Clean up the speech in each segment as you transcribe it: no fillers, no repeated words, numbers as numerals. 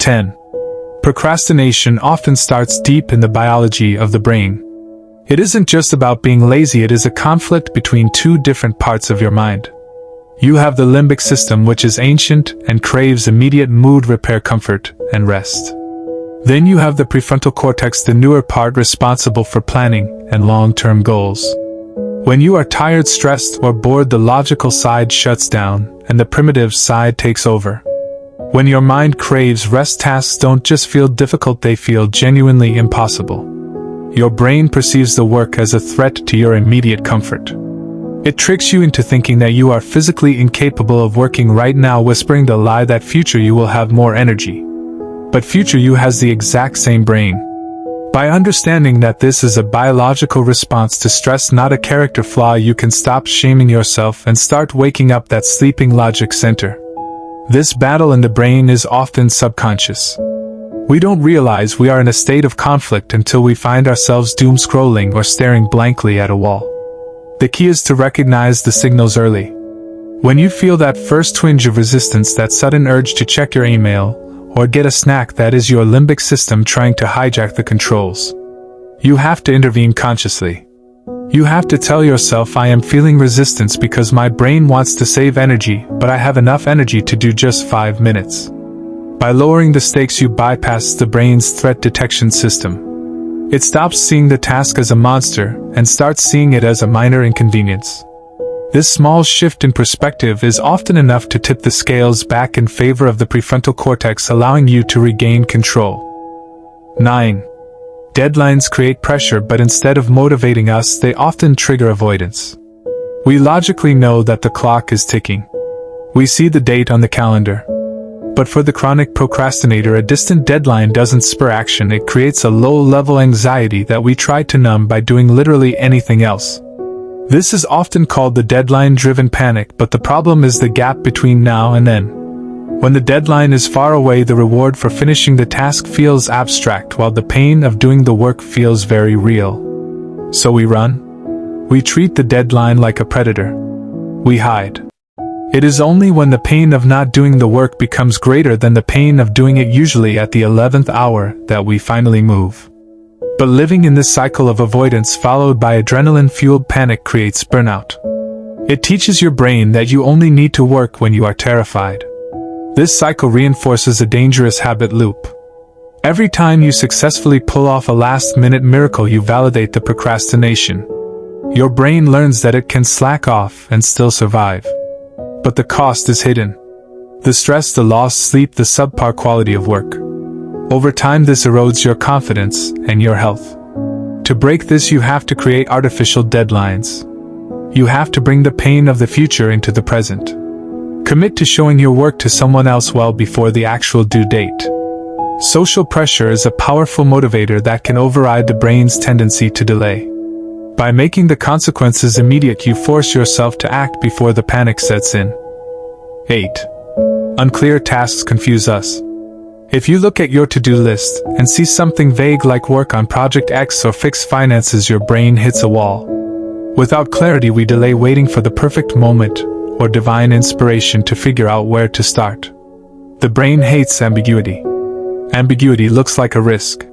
10. Procrastination often starts deep in the biology of the brain. It isn't just about being lazy, it is a conflict between two different parts of your mind. You have the limbic system, which is ancient and craves immediate mood repair, comfort, and rest. Then you have the prefrontal cortex, the newer part responsible for planning and long-term goals. When you are tired, stressed, or bored, the logical side shuts down and the primitive side takes over. When your mind craves rest, tasks don't just feel difficult, they feel genuinely impossible. Your brain perceives the work as a threat to your immediate comfort. It tricks you into thinking that you are physically incapable of working right now, whispering the lie that future you will have more energy. But future you has the exact same brain. By understanding that this is a biological response to stress, not a character flaw, you can stop shaming yourself and start waking up that sleeping logic center. This battle in the brain is often subconscious. We don't realize we are in a state of conflict until we find ourselves doom scrolling or staring blankly at a wall. The key is to recognize the signals early. When you feel that first twinge of resistance, that sudden urge to check your email or get a snack, that is your limbic system trying to hijack the controls. You have to intervene consciously. You have to tell yourself, I am feeling resistance because my brain wants to save energy, but I have enough energy to do just 5 minutes. By lowering the stakes, you bypass the brain's threat detection system. It stops seeing the task as a monster and starts seeing it as a minor inconvenience. This small shift in perspective is often enough to tip the scales back in favor of the prefrontal cortex, allowing you to regain control. 9. Deadlines create pressure, but instead of motivating us, they often trigger avoidance. We logically know that the clock is ticking. We see the date on the calendar. But for the chronic procrastinator, a distant deadline doesn't spur action, it creates a low-level anxiety that we try to numb by doing literally anything else. This is often called the deadline-driven panic, but the problem is the gap between now and then. When the deadline is far away, the reward for finishing the task feels abstract, while the pain of doing the work feels very real. So we run. We treat the deadline like a predator. We hide. It is only when the pain of not doing the work becomes greater than the pain of doing it, usually at the 11th hour, that we finally move. But living in this cycle of avoidance followed by adrenaline-fueled panic creates burnout. It teaches your brain that you only need to work when you are terrified. This cycle reinforces a dangerous habit loop. Every time you successfully pull off a last-minute miracle, you validate the procrastination. Your brain learns that it can slack off and still survive. But the cost is hidden. The stress, the lost sleep, the subpar quality of work. Over time, this erodes your confidence and your health. To break this, you have to create artificial deadlines. You have to bring the pain of the future into the present. Commit to showing your work to someone else well before the actual due date. Social pressure is a powerful motivator that can override the brain's tendency to delay. By making the consequences immediate, you force yourself to act before the panic sets in. 8. Unclear tasks confuse us. If you look at your to-do list and see something vague like work on Project X or fix finances, your brain hits a wall. Without clarity, we delay, waiting for the perfect moment or divine inspiration to figure out where to start. The brain hates ambiguity. Ambiguity looks like a risk.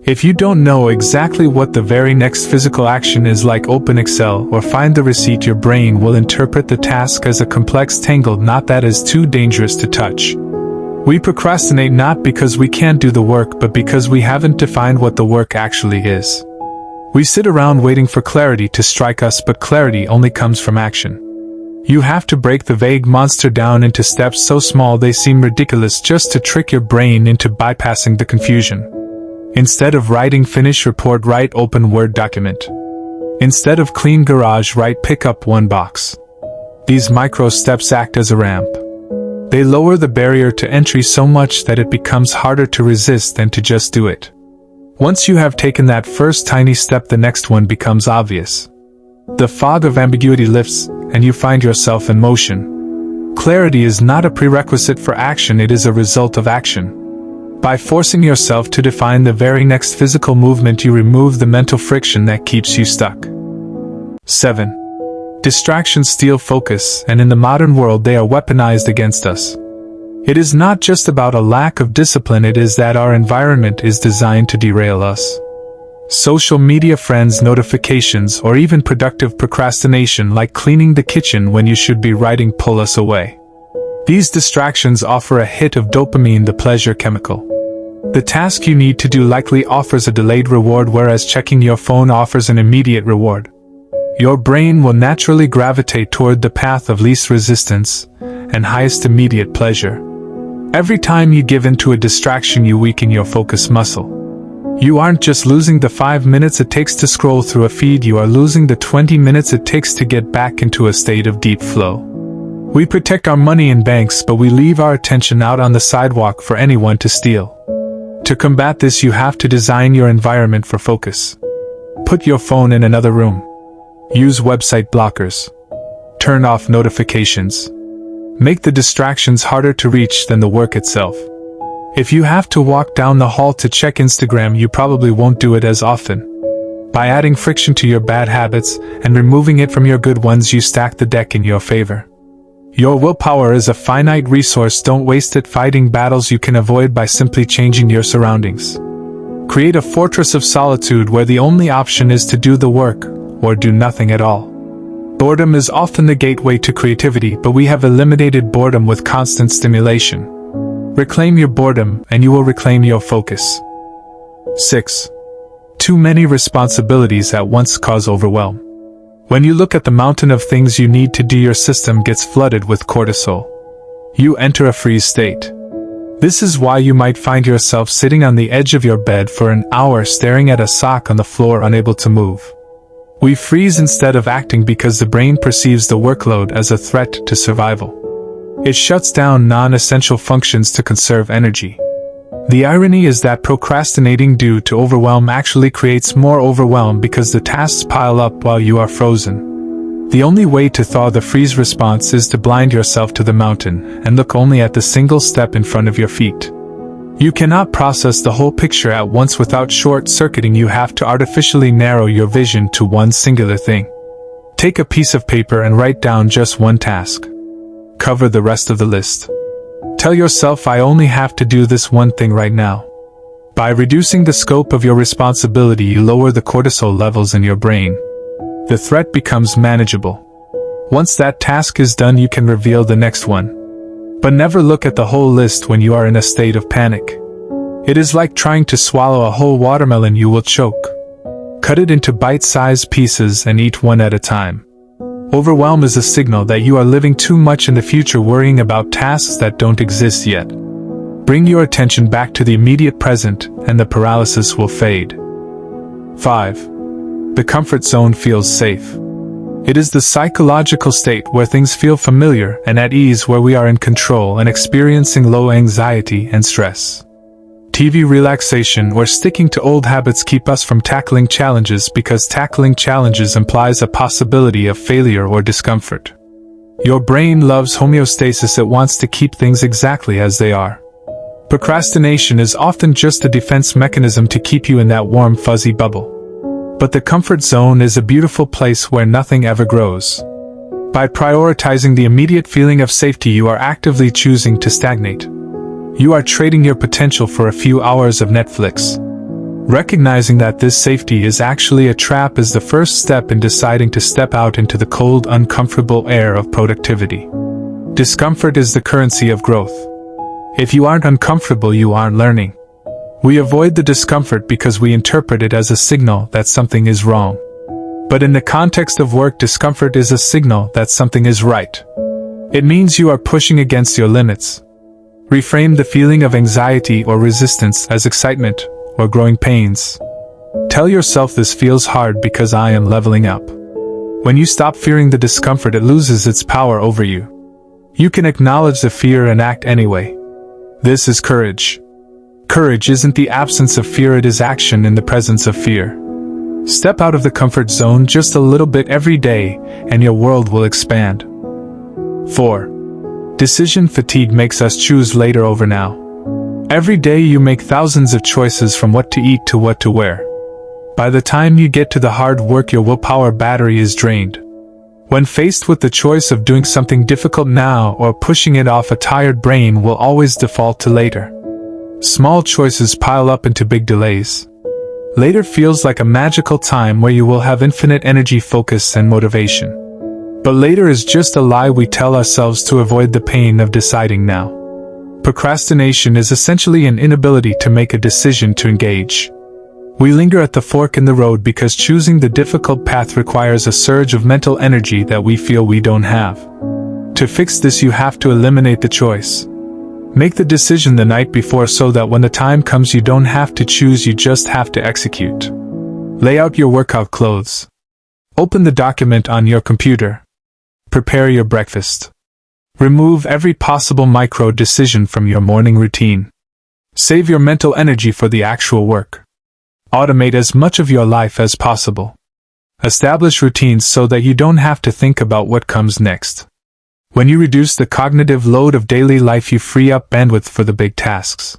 If you don't know exactly what the very next physical action is, like open Excel or find the receipt, your brain will interpret the task as a complex tangled knot that is too dangerous to touch. We procrastinate not because we can't do the work, but because we haven't defined what the work actually is. We sit around waiting for clarity to strike us, but clarity only comes from action. You have to break the vague monster down into steps so small they seem ridiculous, just to trick your brain into bypassing the confusion. Instead of writing finish report, write open Word document. Instead of clean garage, write pick up one box. These micro steps act as a ramp. They lower the barrier to entry so much that it becomes harder to resist than to just do it. Once you have taken that first tiny step, the next one becomes obvious. The fog of ambiguity lifts, and you find yourself in motion. Clarity is not a prerequisite for action, it is a result of action. By forcing yourself to define the very next physical movement, you remove the mental friction that keeps you stuck. 7. Distractions steal focus, and in the modern world they are weaponized against us. It is not just about a lack of discipline, it is that our environment is designed to derail us. Social media, friends, notifications, or even productive procrastination like cleaning the kitchen when you should be writing pull us away. These distractions offer a hit of dopamine, the pleasure chemical. The task you need to do likely offers a delayed reward, whereas checking your phone offers an immediate reward. Your brain will naturally gravitate toward the path of least resistance and highest immediate pleasure. Every time you give in to a distraction, you weaken your focus muscle. You aren't just losing the 5 minutes it takes to scroll through a feed, you are losing the 20 minutes it takes to get back into a state of deep flow. We protect our money in banks, but we leave our attention out on the sidewalk for anyone to steal. To combat this, you have to design your environment for focus. Put your phone in another room. Use website blockers. Turn off notifications. Make the distractions harder to reach than the work itself. If you have to walk down the hall to check Instagram, you probably won't do it as often. By adding friction to your bad habits and removing it from your good ones, you stack the deck in your favor. Your willpower is a finite resource. Don't waste it fighting battles you can avoid by simply changing your surroundings. Create a fortress of solitude where the only option is to do the work or do nothing at all. Boredom is often the gateway to creativity, but we have eliminated boredom with constant stimulation. Reclaim your boredom, and you will reclaim your focus. 6. Too many responsibilities at once cause overwhelm. When you look at the mountain of things you need to do, your system gets flooded with cortisol. You enter a freeze state. This is why you might find yourself sitting on the edge of your bed for an hour staring at a sock on the floor, unable to move. We freeze instead of acting because the brain perceives the workload as a threat to survival. It shuts down non-essential functions to conserve energy. The irony is that procrastinating due to overwhelm actually creates more overwhelm because the tasks pile up while you are frozen. The only way to thaw the freeze response is to blind yourself to the mountain and look only at the single step in front of your feet. You cannot process the whole picture at once without short-circuiting. You have to artificially narrow your vision to one singular thing. Take a piece of paper and write down just one task. Cover the rest of the list. Tell yourself, I only have to do this one thing right now. By reducing the scope of your responsibility, you lower the cortisol levels in your brain. The threat becomes manageable. Once that task is done, you can reveal the next one. But never look at the whole list when you are in a state of panic. It is like trying to swallow a whole watermelon. You will choke. Cut it into bite-sized pieces and eat one at a time. Overwhelm is a signal that you are living too much in the future, worrying about tasks that don't exist yet. Bring your attention back to the immediate present, and the paralysis will fade. 5. The comfort zone feels safe. It is the psychological state where things feel familiar and at ease, where we are in control and experiencing low anxiety and stress. TV, relaxation, or sticking to old habits keep us from tackling challenges because tackling challenges implies a possibility of failure or discomfort. Your brain loves homeostasis. It wants to keep things exactly as they are. Procrastination is often just a defense mechanism to keep you in that warm, fuzzy bubble. But the comfort zone is a beautiful place where nothing ever grows. By prioritizing the immediate feeling of safety, you are actively choosing to stagnate. You are trading your potential for a few hours of Netflix. Recognizing that this safety is actually a trap is the first step in deciding to step out into the cold, uncomfortable air of productivity. Discomfort is the currency of growth. If you aren't uncomfortable, you aren't learning. We avoid the discomfort because we interpret it as a signal that something is wrong. But in the context of work, discomfort is a signal that something is right. It means you are pushing against your limits. Reframe the feeling of anxiety or resistance as excitement or growing pains. Tell yourself, this feels hard because I am leveling up. When you stop fearing the discomfort, it loses its power over you. You can acknowledge the fear and act anyway. This is courage. Courage isn't the absence of fear, it is action in the presence of fear. Step out of the comfort zone just a little bit every day, and your world will expand. 4. Decision fatigue makes us choose later over now. Every day you make thousands of choices, from what to eat to what to wear. By the time you get to the hard work, your willpower battery is drained. When faced with the choice of doing something difficult now or pushing it off, a tired brain will always default to later. Small choices pile up into big delays. Later feels like a magical time where you will have infinite energy, focus, and motivation. But later is just a lie we tell ourselves to avoid the pain of deciding now. Procrastination is essentially an inability to make a decision to engage. We linger at the fork in the road because choosing the difficult path requires a surge of mental energy that we feel we don't have. To fix this, you have to eliminate the choice. Make the decision the night before so that when the time comes you don't have to choose, you just have to execute. Lay out your workout clothes. Open the document on your computer. Prepare your breakfast. Remove every possible micro decision from your morning routine. Save your mental energy for the actual work. Automate as much of your life as possible. Establish routines so that you don't have to think about what comes next. When you reduce the cognitive load of daily life, you free up bandwidth for the big tasks.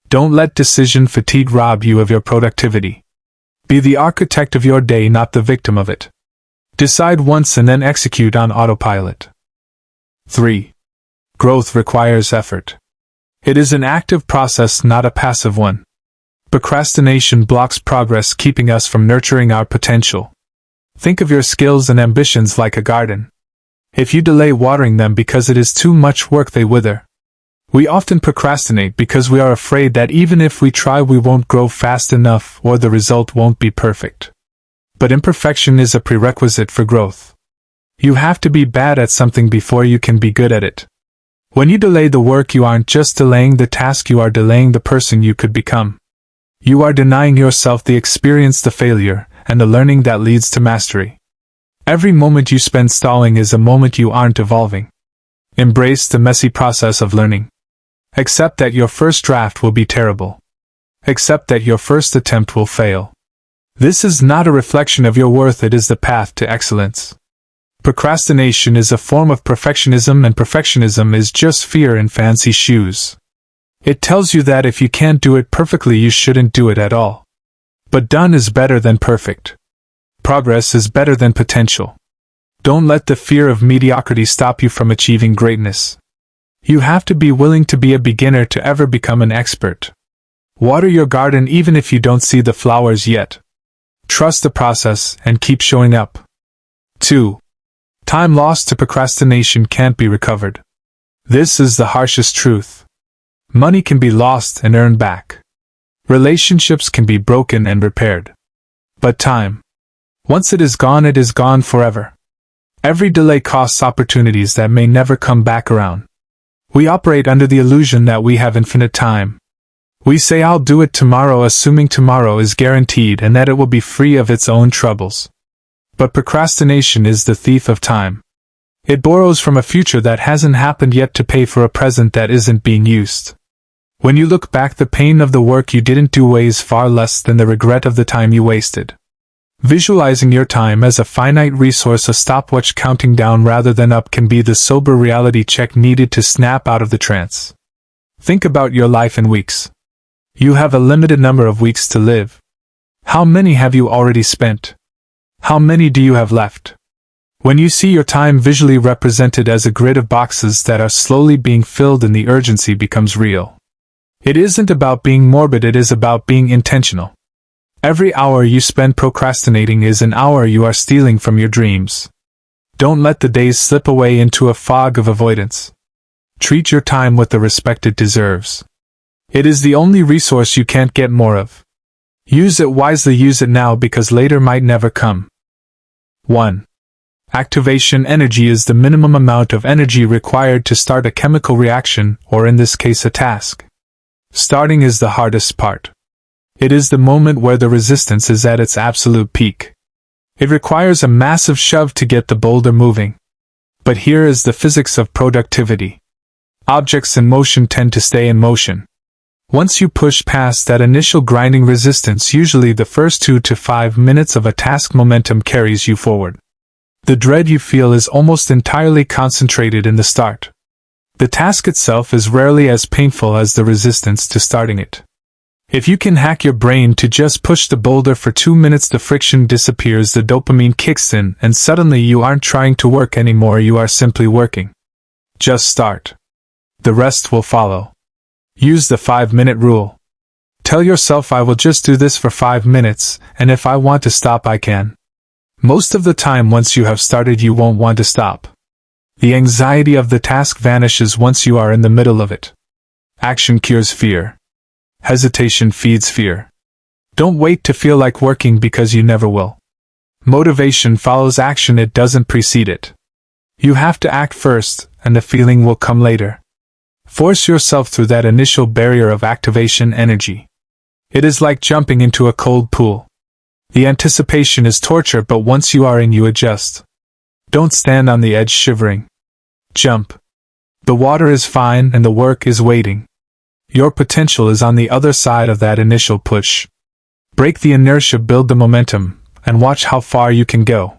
Don't let decision fatigue rob you of your productivity. Be the architect of your day, not the victim of it. Decide once and then execute on autopilot. 3. Growth requires effort. It is an active process, not a passive one. Procrastination blocks progress, keeping us from nurturing our potential. Think of your skills and ambitions like a garden. If you delay watering them because it is too much work, they wither. We often procrastinate because we are afraid that even if we try, we won't grow fast enough or the result won't be perfect. But imperfection is a prerequisite for growth. You have to be bad at something before you can be good at it. When you delay the work, you aren't just delaying the task, you are delaying the person you could become. You are denying yourself the experience, the failure, and the learning that leads to mastery. Every moment you spend stalling is a moment you aren't evolving. Embrace the messy process of learning. Accept that your first draft will be terrible. Accept that your first attempt will fail. This is not a reflection of your worth, it is the path to excellence. Procrastination is a form of perfectionism, and perfectionism is just fear in fancy shoes. It tells you that if you can't do it perfectly, you shouldn't do it at all. But done is better than perfect. Progress is better than potential. Don't let the fear of mediocrity stop you from achieving greatness. You have to be willing to be a beginner to ever become an expert. Water your garden even if you don't see the flowers yet. Trust the process and keep showing up. 2. Time lost to procrastination can't be recovered. This is the harshest truth. Money can be lost and earned back. Relationships can be broken and repaired. But time, once it is gone forever. Every delay costs opportunities that may never come back around. We operate under the illusion that we have infinite time. We say, I'll do it tomorrow, assuming tomorrow is guaranteed and that it will be free of its own troubles. But procrastination is the thief of time. It borrows from a future that hasn't happened yet to pay for a present that isn't being used. When you look back, the pain of the work you didn't do weighs far less than the regret of the time you wasted. Visualizing your time as a finite resource, a stopwatch counting down rather than up, can be the sober reality check needed to snap out of the trance. Think about your life in weeks. You have a limited number of weeks to live. How many have you already spent? How many do you have left? When you see your time visually represented as a grid of boxes that are slowly being filled, and the urgency becomes real. It isn't about being morbid, it is about being intentional. Every hour you spend procrastinating is an hour you are stealing from your dreams. Don't let the days slip away into a fog of avoidance. Treat your time with the respect it deserves. It is the only resource you can't get more of. Use it wisely, use it now, because later might never come. 1. Activation energy is the minimum amount of energy required to start a chemical reaction, or in this case a task. Starting is the hardest part. It is the moment where the resistance is at its absolute peak. It requires a massive shove to get the boulder moving. But here is the physics of productivity. Objects in motion tend to stay in motion. Once you push past that initial grinding resistance, usually the first 2 to 5 minutes of a task, momentum carries you forward. The dread you feel is almost entirely concentrated in the start. The task itself is rarely as painful as the resistance to starting it. If you can hack your brain to just push the boulder for 2 minutes, the friction disappears, the dopamine kicks in, and suddenly you aren't trying to work anymore, you are simply working. Just start. The rest will follow. Use the 5-minute rule. Tell yourself, I will just do this for 5 minutes, and if I want to stop, I can. Most of the time, once you have started, you won't want to stop. The anxiety of the task vanishes once you are in the middle of it. Action cures fear. Hesitation feeds fear. Don't wait to feel like working, because you never will. Motivation follows action, it doesn't precede it. You have to act first, and the feeling will come later. Force yourself through that initial barrier of activation energy. It is like jumping into a cold pool. The anticipation is torture, but once you are in, you adjust. Don't stand on the edge shivering. Jump. The water is fine and the work is waiting. Your potential is on the other side of that initial push. Break the inertia, build the momentum, and watch how far you can go.